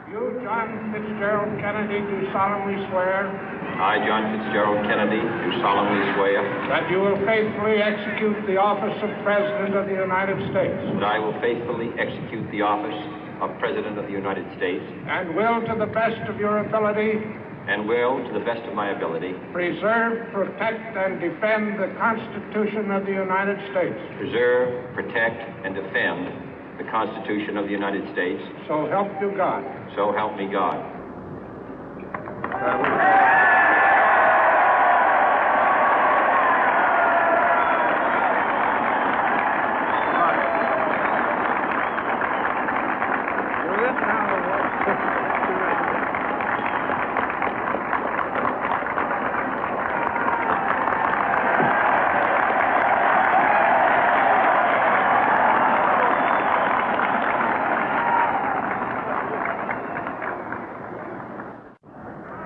You, John Fitzgerald Kennedy, do solemnly swear I, John Fitzgerald Kennedy, do solemnly swear that you will faithfully execute the office of President of the United States that I will faithfully execute the office of President of the United States and will, to the best of your ability, and will, to the best of my ability, preserve, protect, and defend the Constitution of the United States. preserve, protect, and defend the Constitution of the United States. So help you God. So help me God.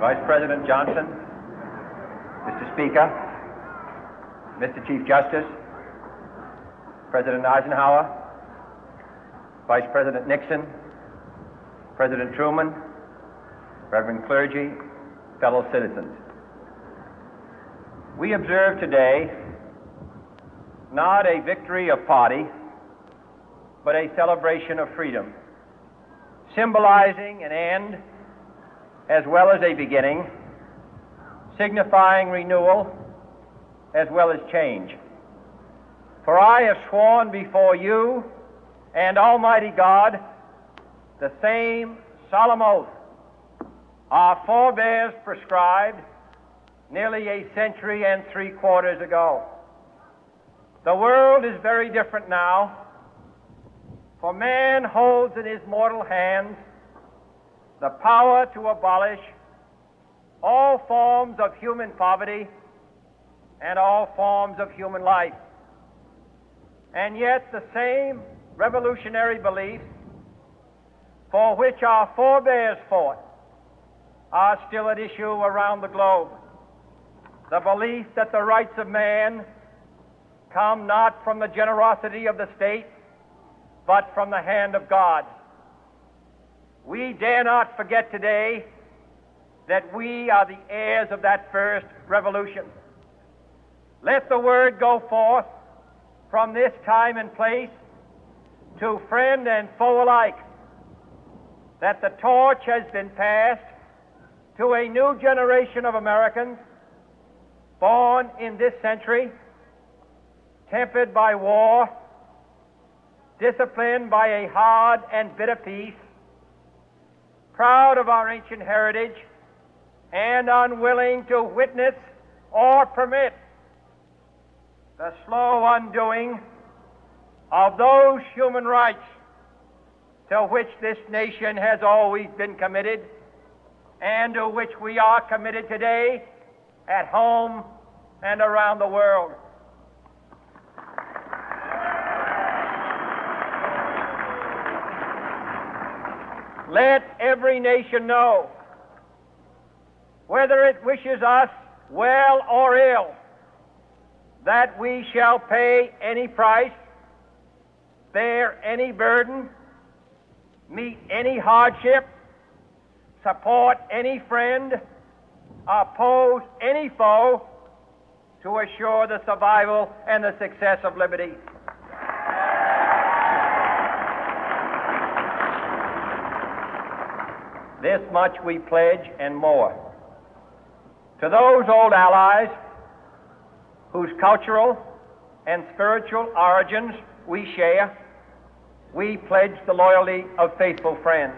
Vice President Johnson, Mr. Speaker, Mr. Chief Justice, President Eisenhower, Vice President Nixon, President Truman, Reverend clergy, fellow citizens. We observe today not a victory of party, but a celebration of freedom, symbolizing an end as well as a beginning, signifying renewal as well as change. For I have sworn before you and Almighty God the same solemn oath our forebears prescribed nearly a century and 3/4 ago. The world is very different now, for man holds in his mortal hands the power to abolish all forms of human poverty and all forms of human life. And yet the same revolutionary beliefs for which our forebears fought are still at issue around the globe. The belief that the rights of man come not from the generosity of the state, but from the hand of God. We dare not forget today that we are the heirs of that first revolution. Let the word go forth from this time and place to friend and foe alike that the torch has been passed to a new generation of Americans born in this century, tempered by war, disciplined by a hard and bitter peace, proud of our ancient heritage, and unwilling to witness or permit the slow undoing of those human rights to which this nation has always been committed and to which we are committed today at home and around the world. Let every nation know, whether it wishes us well or ill, that we shall pay any price, bear any burden, meet any hardship, support any friend, oppose any foe to assure the survival and the success of liberty. This much we pledge and more. To those old allies whose cultural and spiritual origins we share, we pledge the loyalty of faithful friends.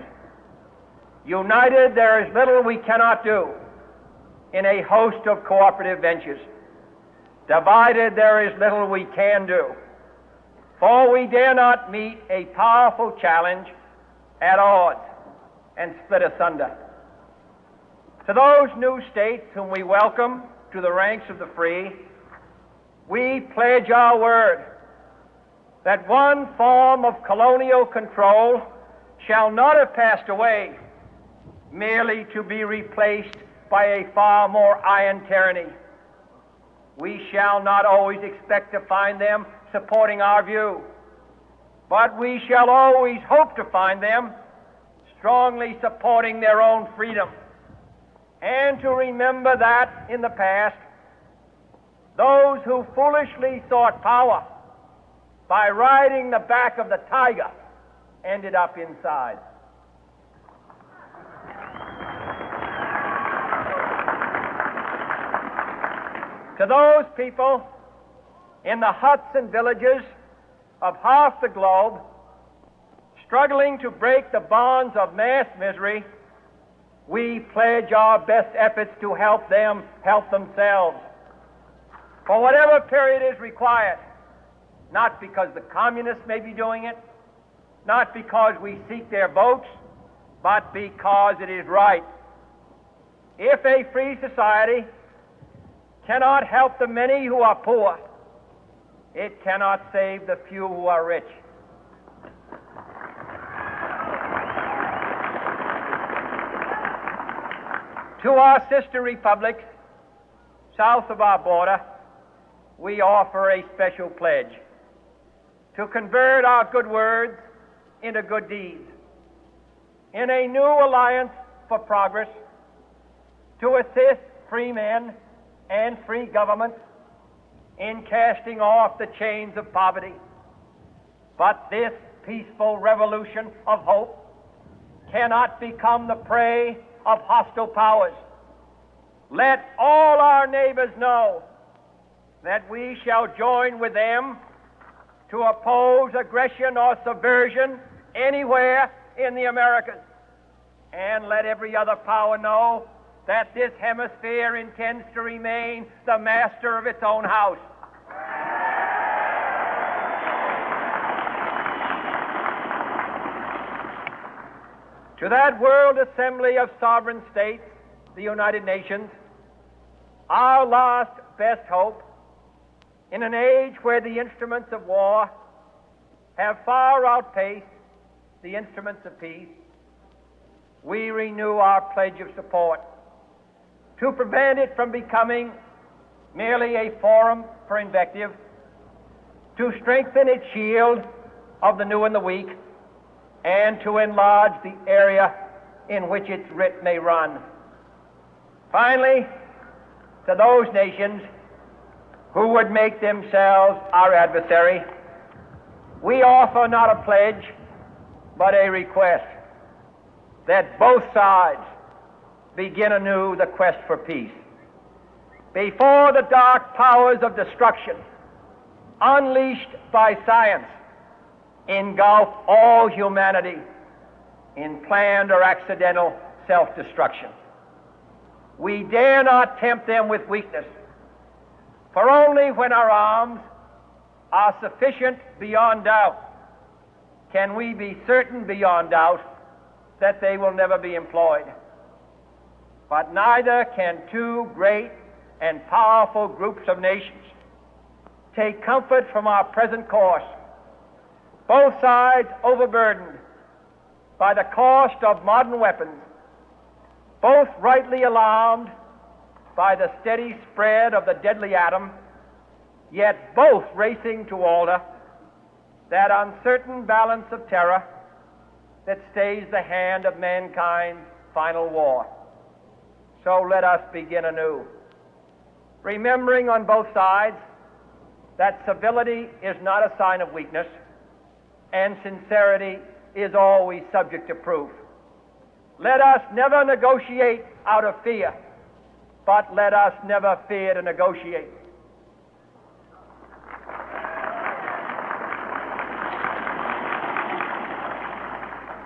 United, there is little we cannot do in a host of cooperative ventures. Divided, there is little we can do, for we dare not meet a powerful challenge at odds and split asunder. To those new states whom we welcome to the ranks of the free, we pledge our word that one form of colonial control shall not have passed away, merely to be replaced by a far more iron tyranny. We shall not always expect to find them supporting our view, but we shall always hope to find them strongly supporting their own freedom, and to remember that in the past, those who foolishly sought power by riding the back of the tiger ended up inside. To those people in the huts and villages of half the globe struggling to break the bonds of mass misery, we pledge our best efforts to help them help themselves for whatever period is required, not because the communists may be doing it, not because we seek their votes, but because it is right. If a free society cannot help the many who are poor, it cannot save the few who are rich. To our sister republics south of our border, we offer a special pledge to convert our good words into good deeds, in a new alliance for progress, to assist free men and free governments in casting off the chains of poverty. But this peaceful revolution of hope cannot become the prey of hostile powers. Let all our neighbors know that we shall join with them to oppose aggression or subversion anywhere in the Americas. And let every other power know that this hemisphere intends to remain the master of its own house. To that World Assembly of Sovereign States, the United Nations, our last best hope, in an age where the instruments of war have far outpaced the instruments of peace, we renew our pledge of support to prevent it from becoming merely a forum for invective, to strengthen its shield of the new and the weak, and to enlarge the area in which its writ may run. Finally, to those nations who would make themselves our adversary, we offer not a pledge, but a request that both sides begin anew the quest for peace. Before the dark powers of destruction, unleashed by science, engulf all humanity in planned or accidental self-destruction, we dare not tempt them with weakness, for only when our arms are sufficient beyond doubt can we be certain beyond doubt that they will never be employed. But neither can two great and powerful groups of nations take comfort from our present course, both sides overburdened by the cost of modern weapons, both rightly alarmed by the steady spread of the deadly atom, yet both racing to alter that uncertain balance of terror that stays the hand of mankind's final war. So let us begin anew, remembering on both sides that civility is not a sign of weakness, and sincerity is always subject to proof. Let us never negotiate out of fear, but let us never fear to negotiate.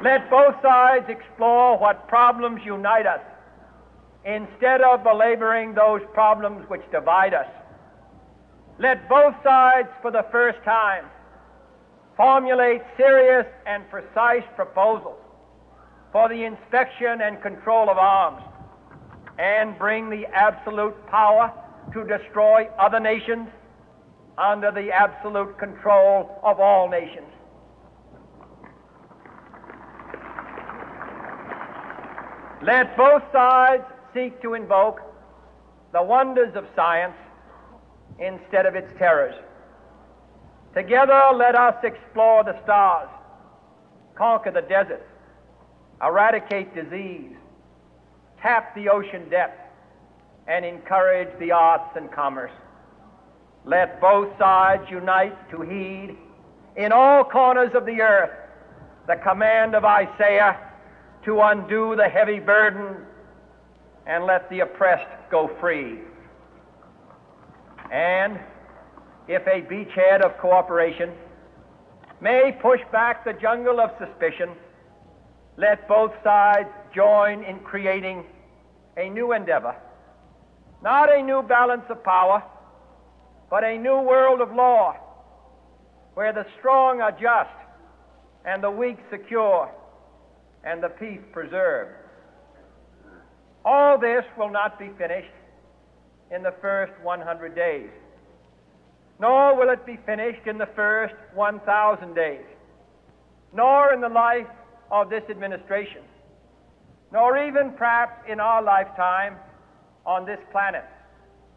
Let both sides explore what problems unite us, instead of belaboring those problems which divide us. Let both sides, for the first time, formulate serious and precise proposals for the inspection and control of arms, and bring the absolute power to destroy other nations under the absolute control of all nations. Let both sides seek to invoke the wonders of science instead of its terrors. Together, let us explore the stars, conquer the deserts, eradicate disease, tap the ocean depth, and encourage the arts and commerce. Let both sides unite to heed in all corners of the earth the command of Isaiah to undo the heavy burden and let the oppressed go free. And if a beachhead of cooperation may push back the jungle of suspicion, let both sides join in creating a new endeavor, not a new balance of power, but a new world of law, where the strong are just and the weak secure and the peace preserved. All this will not be finished in the first 100 days, nor will it be finished in the first 1,000 days, nor in the life of this administration, nor even perhaps in our lifetime on this planet.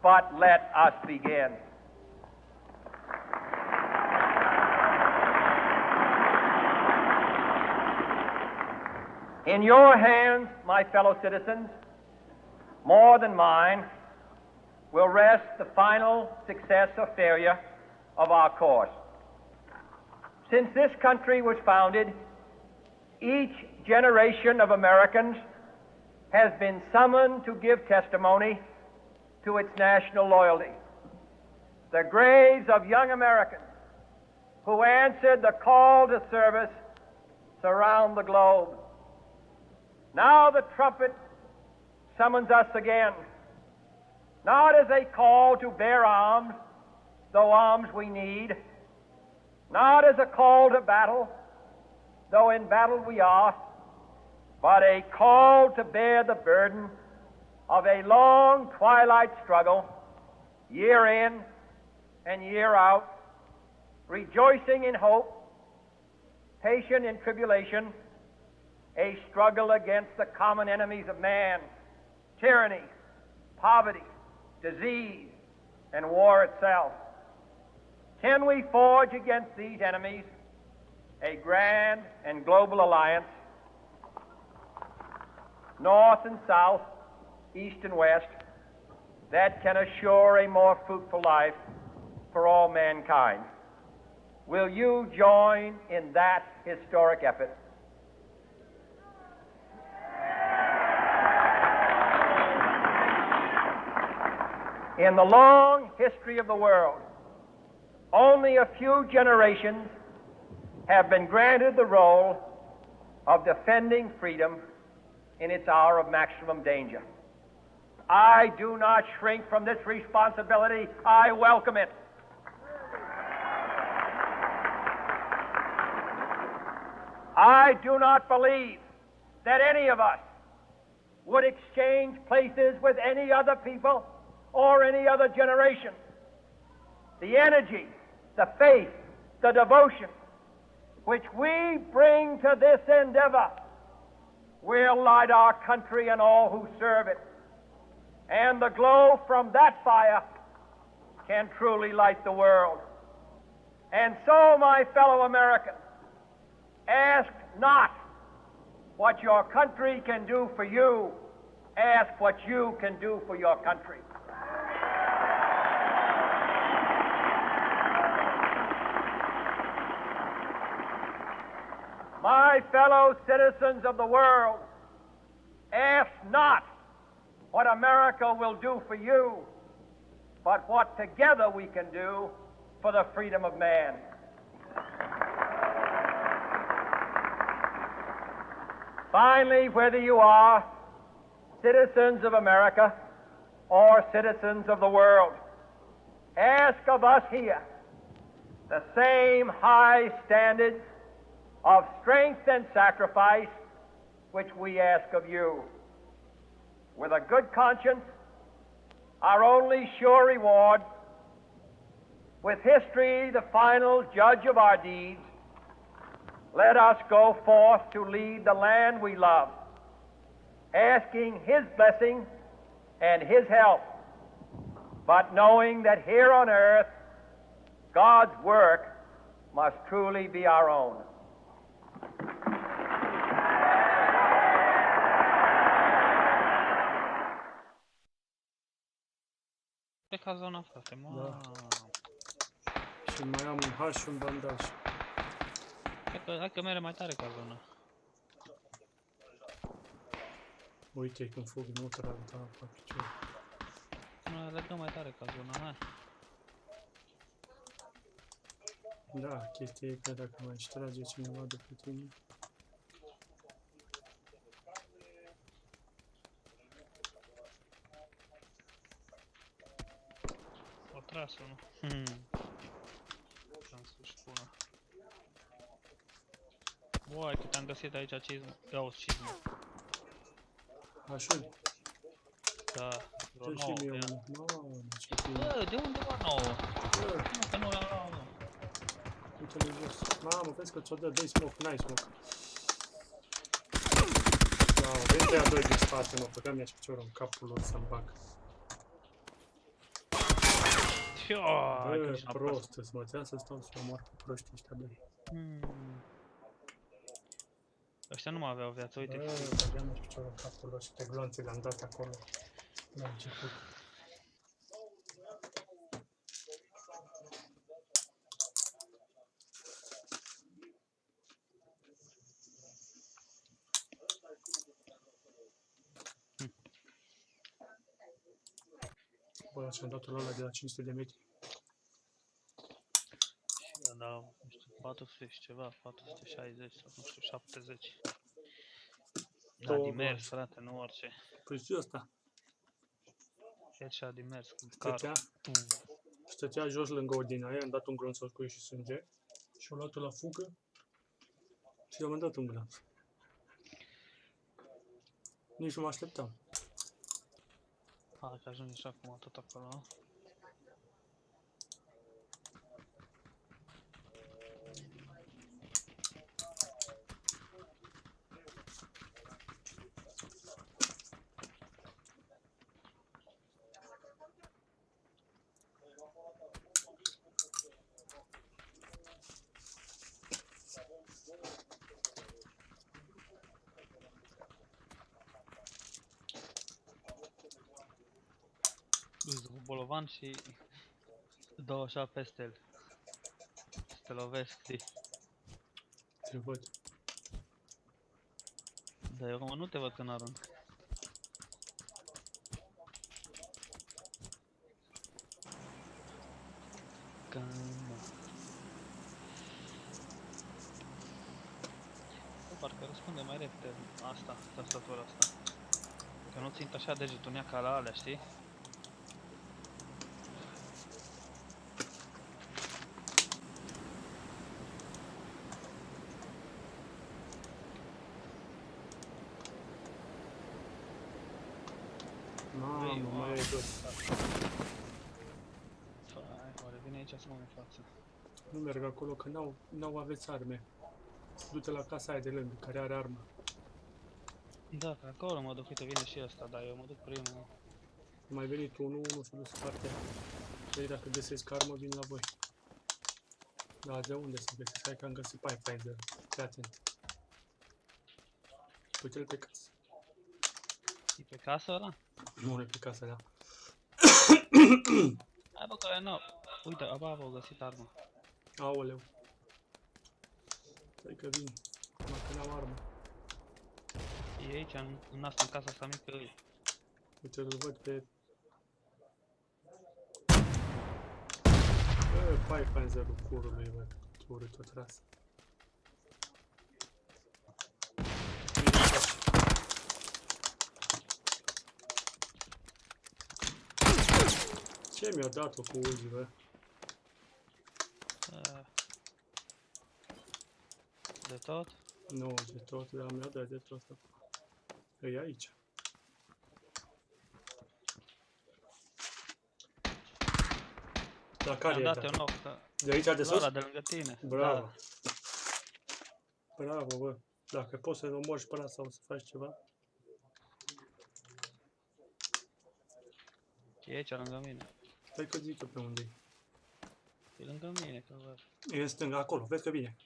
But let us begin. In your hands, my fellow citizens, more than mine, will rest the final success or failure of our course. Since this country was founded, each generation of Americans has been summoned to give testimony to its national loyalty. The graves of young Americans who answered the call to service surround the globe. Now the trumpet summons us again, not as a call to bear arms, though arms we need, not as a call to battle, though in battle we are, but a call to bear the burden of a long twilight struggle, year in and year out, rejoicing in hope, patient in tribulation, a struggle against the common enemies of man, tyranny, poverty, disease, and war itself. Can we forge against these enemies a grand and global alliance, north and south, east and west, that can assure a more fruitful life for all mankind? Will you join in that historic effort? In the long history of the world, only a few generations have been granted the role of defending freedom in its hour of maximum danger. I do not shrink from this responsibility. I welcome it. I do not believe that any of us would exchange places with any other people or any other generation. The energy, the faith, the devotion which we bring to this endeavor will light our country and all who serve it. And the glow from that fire can truly light the world. And so, my fellow Americans, ask not what your country can do for you. Ask what you can do for your country. My fellow citizens of the world, ask not what America will do for you, but what together we can do for the freedom of man. Finally, whether you are citizens of America or citizens of the world, ask of us here the same high standards of strength and sacrifice which we ask of you. With a good conscience, our only sure reward, with history the final judge of our deeds, let us go forth to lead the land we love, asking His blessing and His help, but knowing that here on earth God's work must truly be our own. ca zona, frate, Da. Și mai am un H și un bandaj. Hai că merge mai tare ca zona. Uite cum fug, nu trag, da, pe picior. Le dăm mai tare ca zona, hai. Da, chestia e că dacă mai își trage cineva după tine... O tras unul. Am să-și spună. Uai, cât am găsit aici cizmă. Ia-o cizmă. Așa, Da, vreo dă și 9. mie Ia. unul. Mamă, ce bine. Bă, de unde va 9? Bă, Nu, că nu le-am luat, mă. uite-le jos. Mamă, vezi că ți-o dă, dă-i smoke, n-ai smoke. Wow, vezi că ia doi din spate, mă, băgam ia și piciorul în capul lor să-mi bag. Bă, prost, îți mă țea să stau să omor pe proștii ăștia doi. Ăștia nu mai aveau viață, uite. Bă, băgam și piciorul în capul lor și te glonțe le-am dat acolo. La început. Bă, și-am dat ăla de la 500 de metri. Da, nu știu, 400 și ceva, 460 sau nu știu, 70. Da, din mers, frate, nu orice. Păi și ăsta. Headshot din mers, cu carul. Stătea jos lângă o din aia, am dat un glonț să scoie și sânge. Și-o luat la fugă. Și i-am dat un glonț. Nici nu mă așteptam. Hai că ajunge și acum tot acolo. Îți cu bolovan și dau așa peste el. Să te lovesc, știi? Te văd. Dar eu acum nu te văd când arunc. Parcă răspunde mai repede asta, tastatura asta. Că nu țint așa degetul nea ca la alea, știi? Mamă, mai e jos. Oare vine aici să mă în față. Nu merg acolo, că n-au aveți arme. Du-te la casa aia de lângă, care are armă. Da, pe acolo mă duc, uite, vine și ăsta, dar eu mă duc primul. Mai venit unul și-a dus partea. Deci dacă găsesc armă, vin la voi. Da, de unde să găsesc? Hai că am găsit pipeline. Fii atent. Uite-l pe casă. E pe casă ăla? Nu, e pe casă, da. Hai bă, că nu. Uite, abia au găsit armă. Aoleu. Stai că vin. Acum că n-am armă. E aici, în asta, în casa asta mică îi. Uite, îl văd pe... Bă, pipeline zerul curului, bă. Curul tot ras. Ce mi-a dat-o cu Uzi, bă? De tot? Nu, de tot, dar mi-a dat de tot. E aici. La care e dat? De aici de sus? Ăla de lângă tine. Bravo. Da. Bravo, bă. Dacă poți să-l omori pe ăla sau să faci ceva. E aici, lângă mine. Stai că zic eu pe unde e. E lângă mine, că văd. E în stânga, acolo, vezi că vine.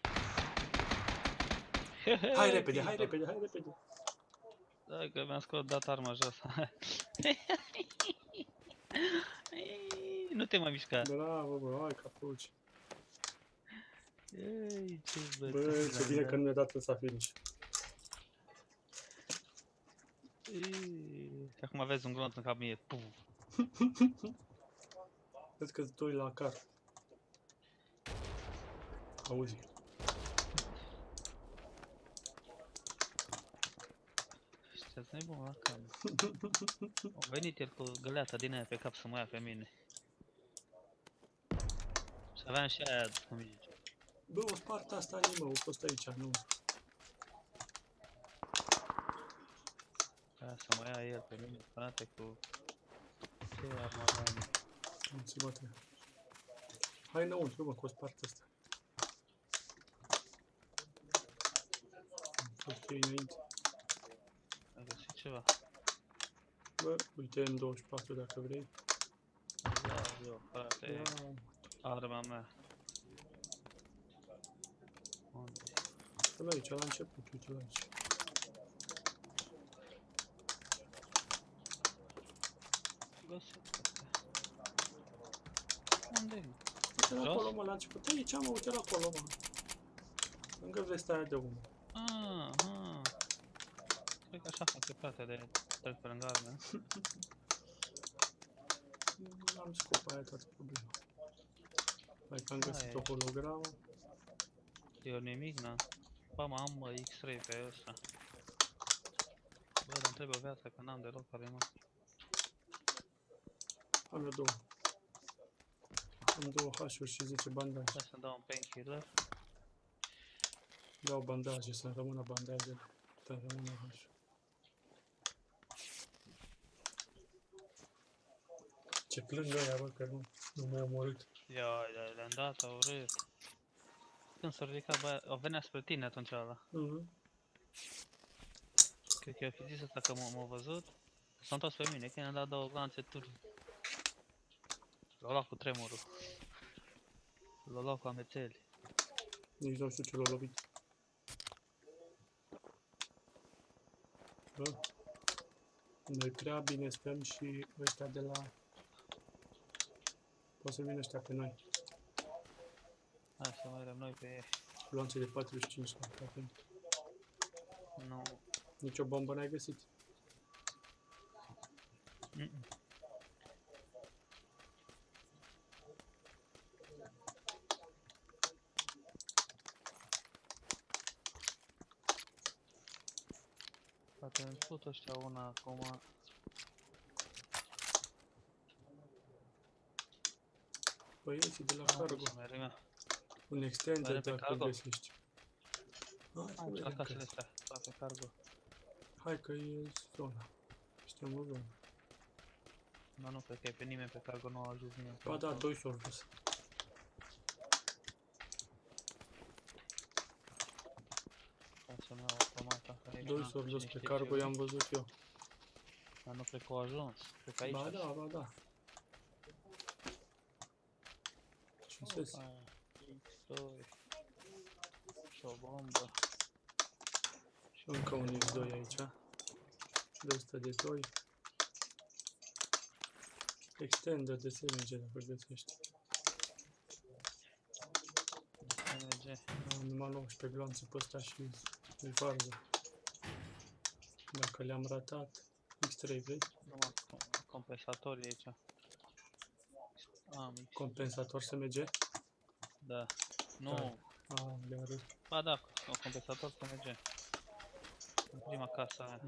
Hai repede, hai repede, hai repede. Da, că mi-am dat arma jos. Nu te mai mișca. Bravo, bă, hai capuci. Ei, ce Bă, ce bine că nu mi-a dat ăsta finish. Și acum aveți un glonț în cap mie. Puf. Vezi că-ți doi la car. Auzi. Ăștia-s nebun la cam. A venit el cu găleata din aia pe cap să mă ia pe mine. Și aveam și aia cum zice. Bă, o spart asta animă, o fost aici, nu. Aia să mă ia el pe mine, frate, cu... Ce armă aveam? Nu se bate. Hai înăuntru, mă, cu o spart asta. Am fost ei înainte. Ai găsit ceva? Bă, uite M24 dacă vrei. Da, eu, frate, Ia. arma mea. Unde? Până aici, la început, uite la aici. Găsit, frate. Unde-i? Uite-l Jos? acolo, mă, la început. Aici, mă, uite-l acolo, mă. Lângă vesta aia de umă. Aha. Cred că așa face partea de trec pe lângă arme. Am scopa aia toată problema. Hai că am găsit o hologramă. Eu nimic, na. Bă, mă, am X3 pe ăsta. Bă, dar-mi trebuie o viață, că n-am deloc care mă. Am eu două. Am două H-uri și 10 bandaje. Hai să-mi dau un painkiller. Dau bandaje, să-mi rămână bandajele. Să-mi rămână H. Ce plâng ăia, bă, că nu m-au omorât. Ia, le-am dat, au râs. Când s-a ridicat, bă, o venea spre tine atunci ăla. Cred că eu fi zis asta că m-a văzut. S-a întors pe mine, că i-am dat două glanțe turbi. L-au luat cu tremurul. L-au luat cu amețeli. Nici nu știu ce l-a lovit. Bă, noi prea bine stăm și ăștia de la... Poate să vină ăștia pe noi. Hai să mergem noi pe ei. Gloanțe de 45 la capin. Nu. Nici o bombă n-ai găsit? Poate îmi fut ăștia una acum. Băieții de la cargo. Să mergem. Un extender Mergem pe dacă cargo? găsești. Hai să Aici, la vedem casele că... astea, pe cargo. Hai că e zona. Suntem în zonă. Dar nu cred că e pe nimeni pe cargo, nu a ajuns nimeni. Ba da, doi s-au dus. Hai să-mi iau automata. Doi s-au dus pe cargo, i-am văzut eu. Dar nu cred că au ajuns. Cred că aici. Ba da, ba da. Ce sens? X2. Și o bombă. Și încă un X2 aici. De 100 de 2. Extender de SMG dacă îl găsești. SMG. Am numai 19 gloanțe pe ăsta și îi varză. Dacă le-am ratat, X3 vrei? Numai compensatorii aici. Am X. Compensator SMG? Da. Nu. Le-am râs. Ba da, un compensator SMG. În prima casă aia.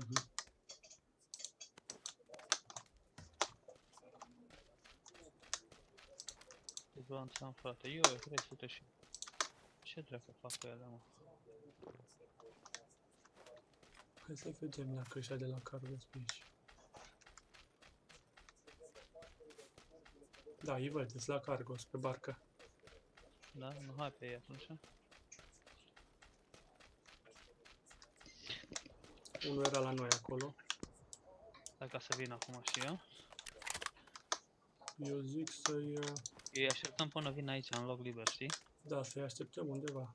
Ce glanțe am, frate? Eu 300 și... Ce dracu fac cu ele, mă? Hai să vedem dacă ăștia de la cargo sunt aici. Da, îi văd, sunt la cargo, sunt pe barcă. Da? Nu, hai pe ei atunci. Unul era la noi acolo. Hai ca să vin acum și eu. Eu zic să-i... Îi așteptăm până vin aici, în loc liber, știi? Da, să-i așteptăm undeva.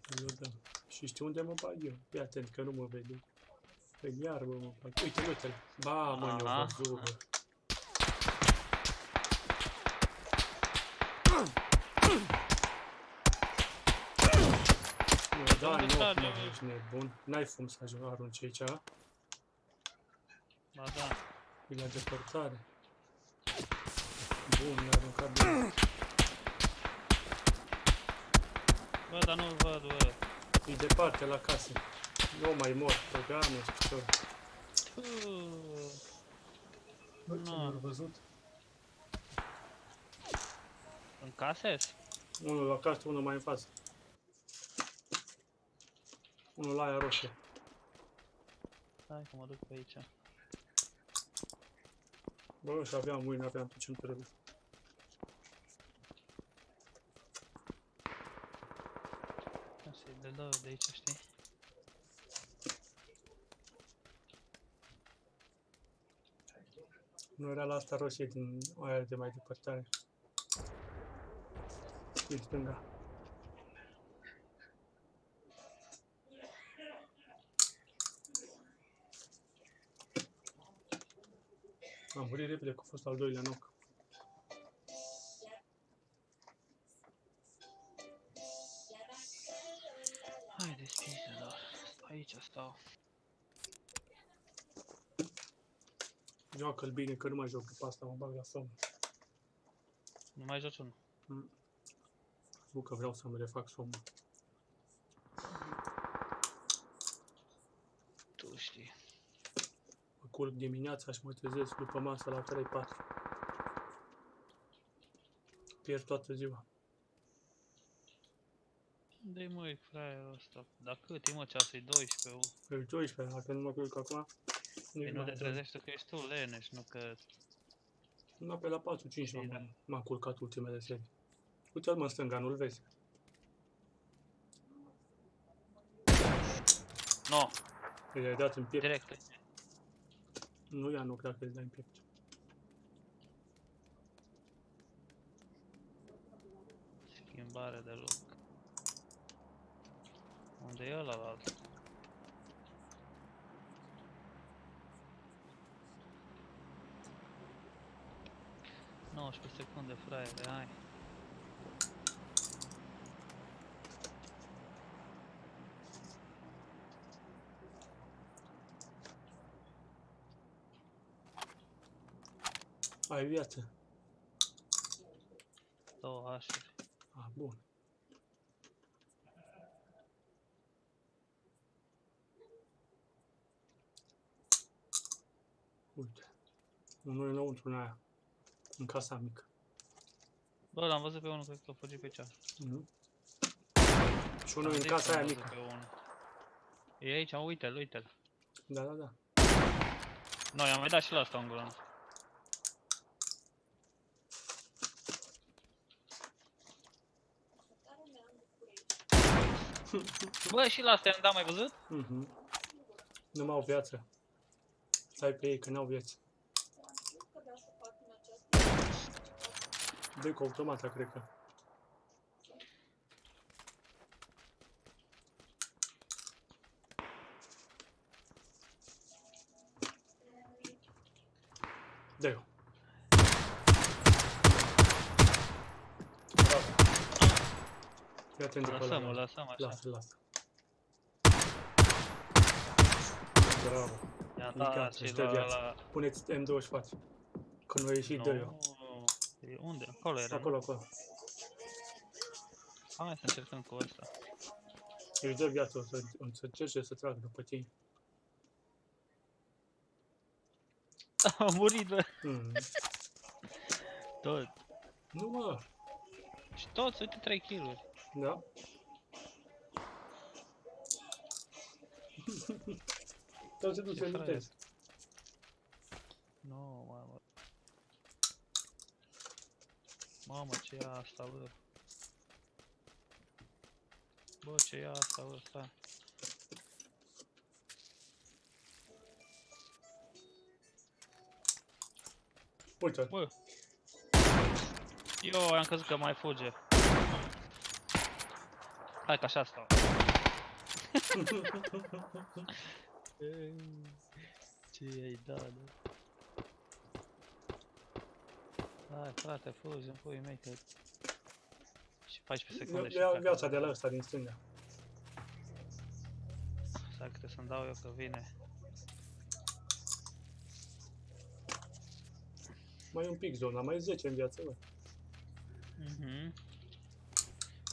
Îl dăm. Și știi unde mă bag eu? Fii atent că nu mă vede. Pe iarbă mă bag. Uite-l, uite-l. Ba, mă, ne-o văzut, bă. Da, Unde nu, trage? mă, ești nebun. N-ai cum să arunci aici. Ba da. E la depărtare. Bun, l-a aruncat bine. Bă, dar nu-l văd, bă. E departe, la casă. Nu mai mor, programul și picior. Bă, ce Nu. l-au văzut? În case? Unul la casă, unul mai în față. Unul la aia roșie. Hai că mă duc pe aici. Bă, și aveam mâine, aveam tot ce-mi trebuie. Să-i dă de aici, știi? Nu era la asta roșie din aia de mai depărtare. Din stânga. Am murit repede, că a fost al doilea knock. Hai deschide-lor. Aici stau. Joacă-l bine, că nu mai joc după asta, mă bag la somn. Nu mai joci unul. Nu că vreau să-mi refac somnul. Tu știi. Mă culc dimineața și mă trezesc după masă la 3-4. Pierd toată ziua. Unde-i măi fraierul ăsta? Dar cât e mă ceasul? E 12. Pe 12, dacă nu mă culc acum, nici Păi nu te mai trezești că ești tu leneș, nu că... Nu, pe la 4-5 Da. m-am culcat ultimele serii. Uite-l mă în stânga, nu-l vezi? No, I-ai dat în piept. direct. Nu ia nu dacă îl dai în piept. Schimbare de loc. Unde e ăla la alt? pe secunde, fraiere, hai. Ai viață. 2 hașuri. Ah, bun. Uite. Unul înăuntru în aia. În casa mică. Bă, l-am văzut pe unul, cred că a fugit pe cea. Și unul în casa aia mică. E aici, uite-l, uite-l. Da, da, da. No, i-am mai dat și la asta un glonț. Bă, și la asta i-am dat, mai văzut? Nu mai au viață. Stai pe ei, că n-au viață. Dă-i cu automata, cred că. Dă-i-o. Fii atent după ăla. Lăsăm-o, lăsăm așa. Lasă, lasă. Bravo. I-am E dat gata, și își dă la... viață. Puneți M24. Când a ieșit, dă-i-o. Unde? Acolo era, Acolo, nu? acolo. Hai să încercăm cu ăsta. Își dă viață, o să încerce să tragă după tine. A murit, bă. Tot. Nu, mă. Și toți, uite, 3 kill-uri. Da? Tot se duce în viteză. Nu, mamă. Mamă, ce e asta, bă? Bă, ce e asta, bă, stai. Uite-l. Bă. Eu am crezut că mai fuge. Hai că așa stau. Ce i-ai dat, bă? Hai, frate, fugi în puii mei, că... 14 secunde și Ia pleacă. viața de la ăsta din stânga. Stai că trebuie să-mi dau eu că vine. Mai un pic zona, mai 10 în viață, bă. Mhm.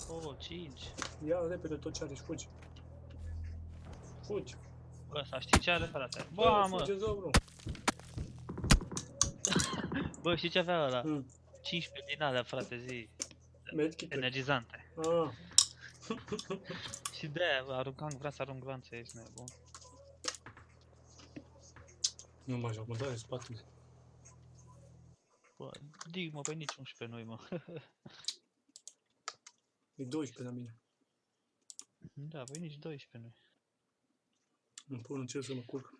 Oh, 5. Ia repede tot ce are și fugi. Fugi. Bă, ăsta știi ce are, frate? Bă, Bă, mă! fugi, zău, bro. Bă, știi ce avea ăla? Mm. 15 din alea, frate, zi. Medkit. Energizante. Ah. Și de-aia aruncam, vrea să arunc glanțe, ești nebun. Nu mă joc, mă doare spatele. Bă, dig-mă pe nici 11 noi, mă. E 12 la mine. Da, pe nici 12 noi. Îmi pun în cer să mă culc.